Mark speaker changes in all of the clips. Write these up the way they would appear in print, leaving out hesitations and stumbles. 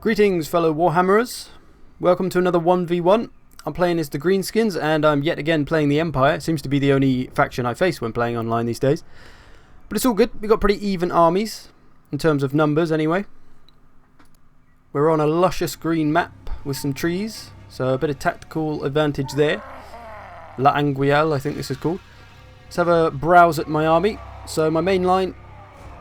Speaker 1: Greetings, fellow Warhammerers. Welcome to another 1v1. I'm playing as the Greenskins, and I'm yet again playing the Empire. It seems to be the only faction I face when playing online these days. But it's all good. We've got pretty even armies, in terms of numbers anyway. We're on a luscious green map with some trees, so a bit of tactical advantage there. La Anguille, I think this is called. Let's have a browse at my army. So my main line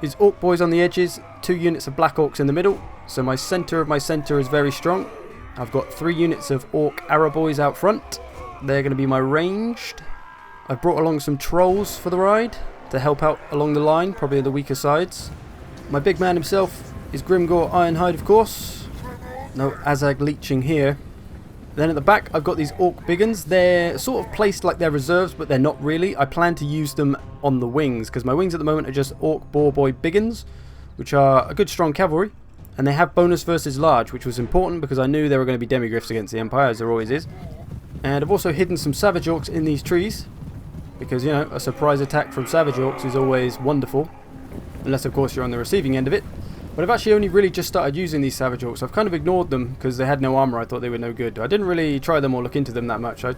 Speaker 1: is Orc Boys on the edges, 2 units of Black Orcs in the middle. So my centre of my centre is very strong. I've got 3 units of Orc Arrow Boys out front. They're going to be my ranged. I've brought along some trolls for the ride to help out along the line, probably the weaker sides. My big man himself is Grimgor Ironhide, of course. No Azag leeching here. Then at the back I've got these Orc Biggins. They're sort of placed like they're reserves, but they're not really. I plan to use them on the wings, because my wings at the moment are just Orc Boar Boy Biggins, which are a good strong cavalry. And they have bonus versus large, which was important because I knew there were going to be demigriffs against the Empire, as there always is. And I've also hidden some Savage Orcs in these trees, because, you know, a surprise attack from Savage Orcs is always wonderful. Unless, of course, you're on the receiving end of it. But I've actually only really just started using these Savage Orcs. I've kind of ignored them because they had no armor. I thought they were no good. I didn't really try them or look into them that much. So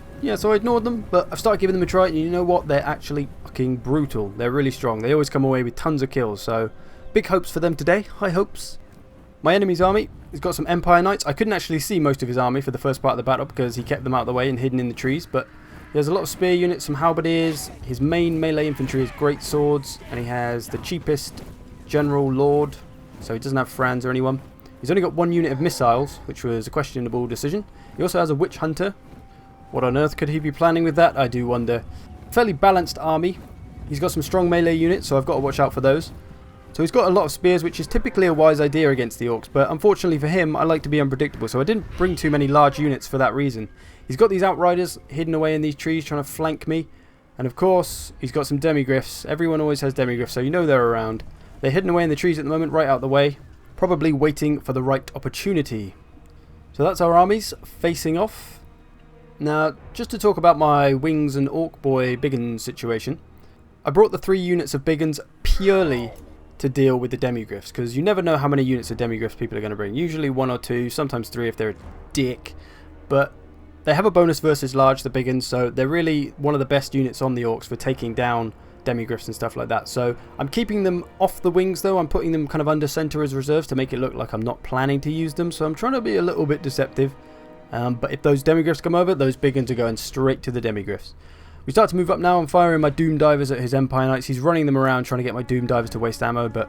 Speaker 1: I ignored them, but I've started giving them a try, and you know what? They're actually fucking brutal. They're really strong. They always come away with tons of kills, so big hopes for them today. High hopes. My enemy's army has got some Empire Knights. I couldn't actually see most of his army for the first part of the battle because he kept them out of the way and hidden in the trees, but he has a lot of spear units, some halberdiers. His main melee infantry is great swords, and he has the cheapest General Lord, so he doesn't have Franz or anyone. He's only got 1 unit of missiles, which was a questionable decision. He also has a Witch Hunter. What on earth could he be planning with that, I do wonder. Fairly balanced army. He's got some strong melee units, so I've got to watch out for those. So he's got a lot of spears, which is typically a wise idea against the Orcs, but unfortunately for him, I like to be unpredictable, so I didn't bring too many large units for that reason. He's got these Outriders hidden away in these trees trying to flank me, and of course, he's got some demigriffs. Everyone always has demigriffs, so you know they're around. They're hidden away in the trees at the moment, right out the way, probably waiting for the right opportunity. So that's our armies facing off. Now, just to talk about my Wings and Orc Boy Biggins situation, I brought the 3 units of Biggins purely to deal with the demigriffs, because you never know how many units of demigriffs people are going to bring. Usually 1 or 2, sometimes 3 if they're a dick, but they have a bonus versus large, the Biggins, so they're really one of the best units on the Orcs for taking down demigriffs and stuff like that. So I'm keeping them off the wings though. I'm putting them kind of under center as reserves to make it look like I'm not planning to use them, so I'm trying to be a little bit deceptive. But if those demigriffs come over, those Biggins are going straight to the demigriffs. We start to move up now. I'm firing my Doom Divers at his Empire Knights. He's running them around trying to get my Doom Divers to waste ammo, but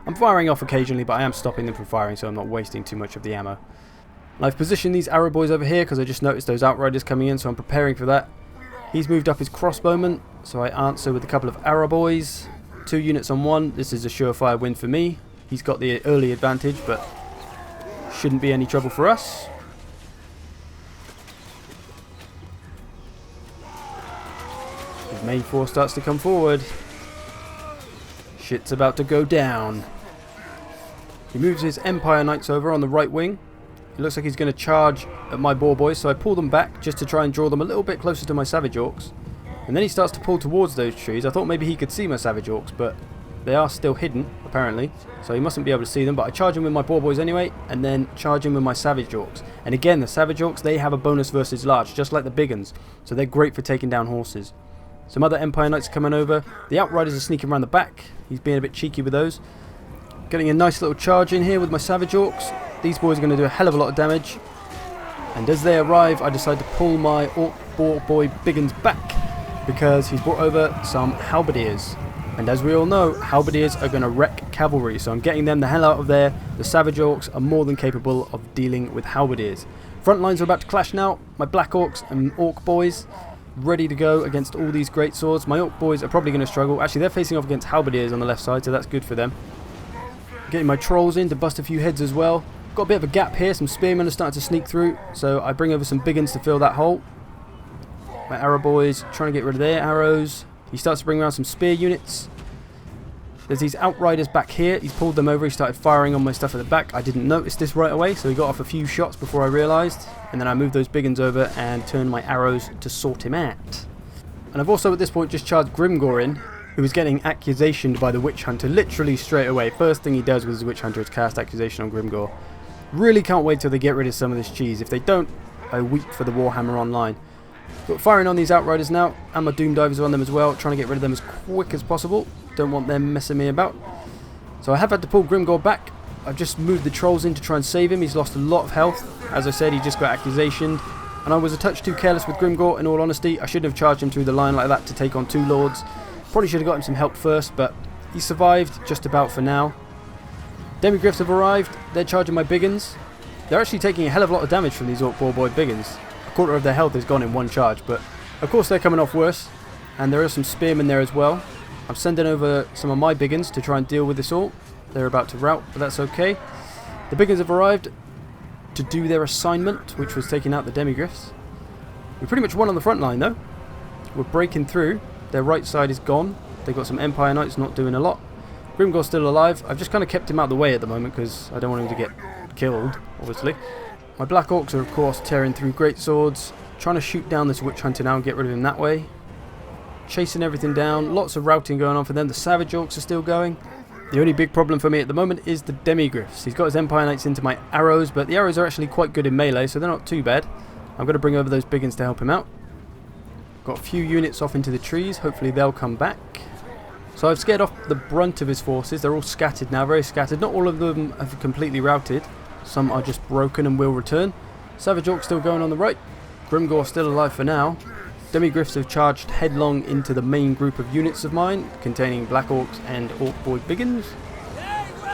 Speaker 1: I'm firing off occasionally, but I am stopping them from firing, so I'm not wasting too much of the ammo. And I've positioned these Arrow Boys over here because I just noticed those Outriders coming in, so I'm preparing for that. He's moved up his crossbowmen, so I answer with a couple of Arrow Boys. 2 units on 1. This is a surefire win for me. He's got the early advantage, but shouldn't be any trouble for us. His main force starts to come forward. Shit's about to go down. He moves his Empire Knights over on the right wing. It looks like he's going to charge at my Boar Boys, so I pull them back just to try and draw them a little bit closer to my Savage Orcs. And then he starts to pull towards those trees. I thought maybe he could see my Savage Orcs, but they are still hidden, apparently. So he mustn't be able to see them, but I charge him with my Boar Boys anyway, and then charge him with my Savage Orcs. And again, the Savage Orcs, they have a bonus versus large, just like the Biggins. So they're great for taking down horses. Some other Empire Knights are coming over. The Outriders are sneaking around the back. He's being a bit cheeky with those. Getting a nice little charge in here with my Savage Orcs. These boys are going to do a hell of a lot of damage. And as they arrive, I decide to pull my Orc Boar Boy Biggins back, because he's brought over some Halberdiers. And as we all know, Halberdiers are going to wreck cavalry, so I'm getting them the hell out of there. The Savage Orcs are more than capable of dealing with Halberdiers. Front lines are about to clash now. My Black Orcs and Orc Boys ready to go against all these great swords. My Orc Boys are probably going to struggle. Actually, they're facing off against Halberdiers on the left side, so that's good for them. Getting my Trolls in to bust a few heads as well. Got a bit of a gap here. Some Spearmen are starting to sneak through, so I bring over some Biggins to fill that hole. My Arrow Boys trying to get rid of their arrows. He starts to bring around some spear units. There's these Outriders back here. He's pulled them over. He started firing on my stuff at the back. I didn't notice this right away, so he got off a few shots before I realised. And then I moved those Biggins over and turned my arrows to sort him out. And I've also at this point just charged Grimgor in, who was getting accusationed by the Witch Hunter literally straight away. First thing he does with his Witch Hunter is cast accusation on Grimgor. Really can't wait till they get rid of some of this cheese. If they don't, I weep for the Warhammer Online. But firing on these Outriders now, and my Doom Divers on them as well, trying to get rid of them as quick as possible. Don't want them messing me about. So I have had to pull Grimgor back. I've just moved the Trolls in to try and save him. He's lost a lot of health. As I said, he just got accusationed. And I was a touch too careless with Grimgor, in all honesty. I shouldn't have charged him through the line like that to take on 2 Lords. Probably should have got him some help first, but he survived just about for now. Demigryphs have arrived. They're charging my Biggins. They're actually taking a hell of a lot of damage from these Orc Boy Biggins. A quarter of their health is gone in one charge, but of course they're coming off worse. And there are some Spearmen there as well. I'm sending over some of my Biggins to try and deal with this all. They're about to rout, but that's okay. The Biggins have arrived to do their assignment, which was taking out the Demigryphs. We pretty much won on the front line though. We're breaking through. Their right side is gone. They've got some Empire Knights not doing a lot. Grimgor's still alive. I've just kind of kept him out of the way at the moment because I don't want him to get killed, obviously. My Black Orcs are of course tearing through great swords, trying to shoot down this Witch Hunter now and get rid of him that way. Chasing everything down. Lots of routing going on for them. The Savage Orcs are still going. The only big problem for me at the moment is the Demigryphs. He's got his Empire Knights into my arrows, but the arrows are actually quite good in melee, so they're not too bad. I'm going to bring over those Biggins to help him out. Got a few units off into the trees. Hopefully they'll come back. So I've scared off the brunt of his forces. They're all scattered now, very scattered. Not all of them have completely routed. Some are just broken and will return. Savage Orc still going on the right. Grimgor still alive for now. Demigryphs have charged headlong into the main group of units of mine, containing Black Orcs and Orc Boy Biggins.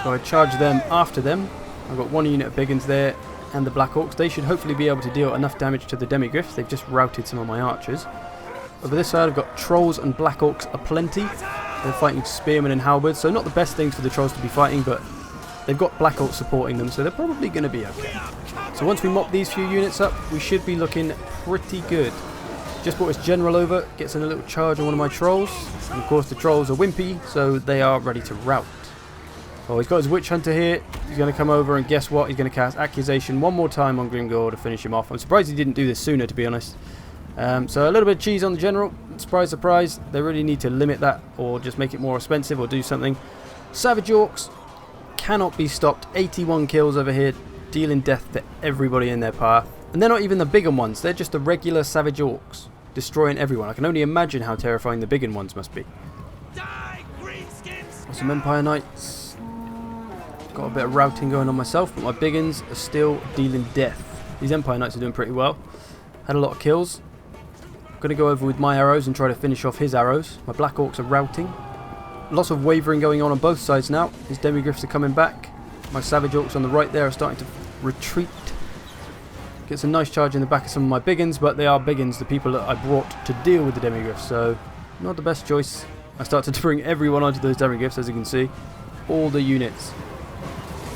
Speaker 1: So I charge them after them. I've got 1 unit of Biggins there, and the Black Orcs. They should hopefully be able to deal enough damage to the Demigryphs. They've just routed some of my archers. Over this side I've got Trolls and Black Orcs aplenty. They're fighting Spearmen and Halberds, so not the best things for the Trolls to be fighting, but they've got Black Orcs supporting them, so they're probably going to be okay. So once we mop these few units up, we should be looking pretty good. Just brought his General over, gets in a little charge on one of my Trolls. And of course the Trolls are wimpy, so they are ready to rout. Oh, he's got his Witch Hunter here. He's going to come over and guess what? He's going to cast Accusation one more time on Grimgor to finish him off. I'm surprised he didn't do this sooner, to be honest. So a little bit of cheese on the General. Surprise, surprise. They really need to limit that or just make it more expensive or do something. Savage Orcs cannot be stopped. 81 kills over here, dealing death to everybody in their path. And they're not even the bigger ones. They're just the regular Savage Orcs, destroying everyone. I can only imagine how terrifying the bigger ones must be.
Speaker 2: Die, greenskins!
Speaker 1: Got some Empire Knights. Got a bit of routing going on myself, but my Biggins are still dealing death. These Empire Knights are doing pretty well. Had a lot of kills. Going to go over with my arrows and try to finish off his arrows. My Black Orcs are routing. Lots of wavering going on both sides now. His Demigryphs are coming back. My Savage Orcs on the right there are starting to retreat. Gets a nice charge in the back of some of my Biggins, but they are Biggins, the people that I brought to deal with the Demigryphs, so not the best choice. I started to bring everyone onto those Demigryphs, as you can see. All the units.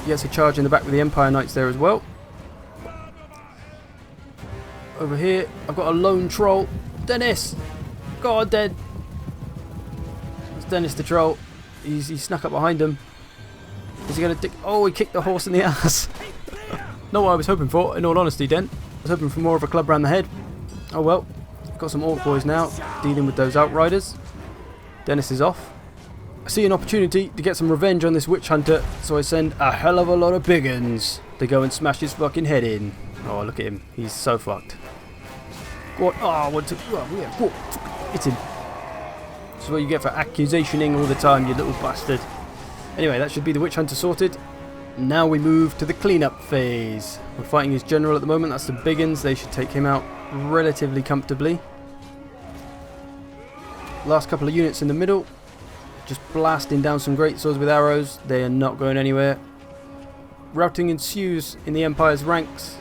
Speaker 1: He gets a charge in the back with the Empire Knights there as well. Over here, I've got a lone troll. Dennis! Go on, Den! It's Dennis the troll. He snuck up behind him. Is he going to oh, he kicked the horse in the ass. Not what I was hoping for, in all honesty, Den. I was hoping for more of a club round the head. Oh well. Got some Orc boys now, dealing with those Outriders. Dennis is off. I see an opportunity to get some revenge on this Witch Hunter, so I send a hell of a lot of Biggins to go and smash his fucking head in. Oh, look at him. He's so fucked. What? Oh, what to... Oh, yeah. Whoa. Hit him. That's what you get for accusationing all the time, you little bastard. Anyway, that should be the Witch Hunter sorted. Now we move to the cleanup phase. We're fighting his General at the moment. That's the Biggins. They should take him out relatively comfortably. Last couple of units in the middle. Just blasting down some great swords with arrows. They are not going anywhere. Routing ensues in the Empire's ranks.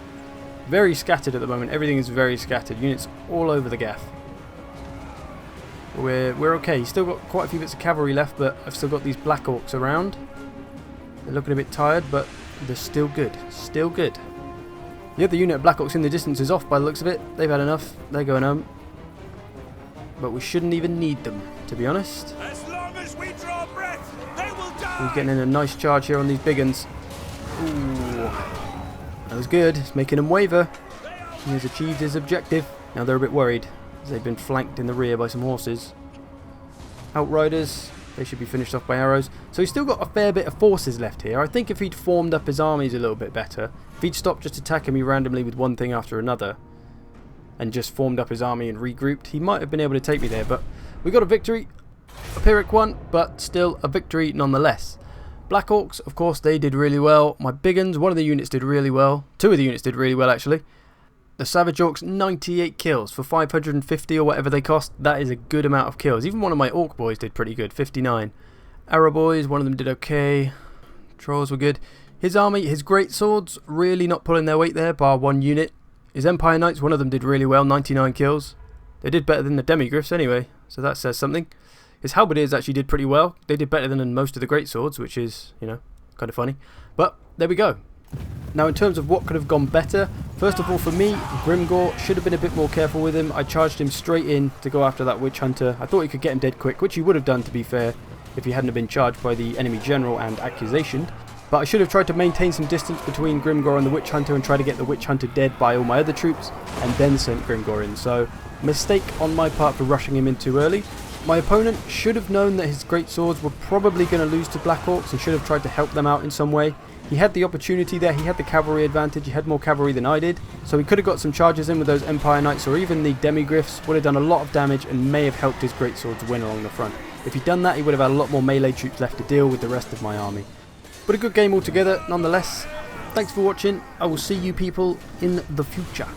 Speaker 1: Very scattered at the moment. Everything is very scattered. Units all over the gaff. We're okay. Still got quite a few bits of cavalry left, but I've still got these Black Orcs around. They're looking a bit tired, but they're still good. Still good. The other unit of Black Orcs in the distance is off by the looks of it. They've had enough. They're going home. But we shouldn't even need them, to be honest.
Speaker 2: As long as we draw breath, they will die.
Speaker 1: We're getting in a nice charge here on these Biggins. Ooh. That was good. It's making them waver. He has achieved his objective. Now they're a bit worried, as they've been flanked in the rear by some horses. Outriders They should be finished off by arrows. So he's still got a fair bit of forces left here. I think if he'd formed up his armies a little bit better, if he'd stopped just attacking me randomly with one thing after another, and just formed up his army and regrouped, he might have been able to take me there. But we got a victory. A Pyrrhic one, but still a victory nonetheless. Black Orcs, of course, they did really well. My big uns, one of the units did really well. Two of the units did really well, actually. The Savage Orcs, 98 kills for 550 or whatever they cost. That is a good amount of kills. Even one of my Orc boys did pretty good, 59. Arrow boys, one of them did okay. Trolls were good. His army, his great swords, really not pulling their weight there, bar one unit. His Empire Knights, one of them did really well, 99 kills. They did better than the Demigriffs anyway, so that says something. His Halberdiers actually did pretty well. They did better than most of the great swords, which is, you know, kind of funny. But there we go. Now in terms of what could have gone better, first of all for me, Grimgor should have been a bit more careful with him. I charged him straight in to go after that Witch Hunter. I thought he could get him dead quick, which he would have done to be fair, if he hadn't have been charged by the enemy general and accusationed. But I should have tried to maintain some distance between Grimgor and the Witch Hunter and try to get the Witch Hunter dead by all my other troops, and then sent Grimgor in. So, mistake on my part for rushing him in too early. My opponent should have known that his great swords were probably going to lose to Black Orcs and should have tried to help them out in some way. He had the opportunity there, he had the cavalry advantage, he had more cavalry than I did, so he could have got some charges in with those Empire Knights, or even the Demigriffs would have done a lot of damage and may have helped his great swords win along the front. If he'd done that, he would have had a lot more melee troops left to deal with the rest of my army. But a good game altogether, nonetheless. Thanks for watching, I will see you people in the future.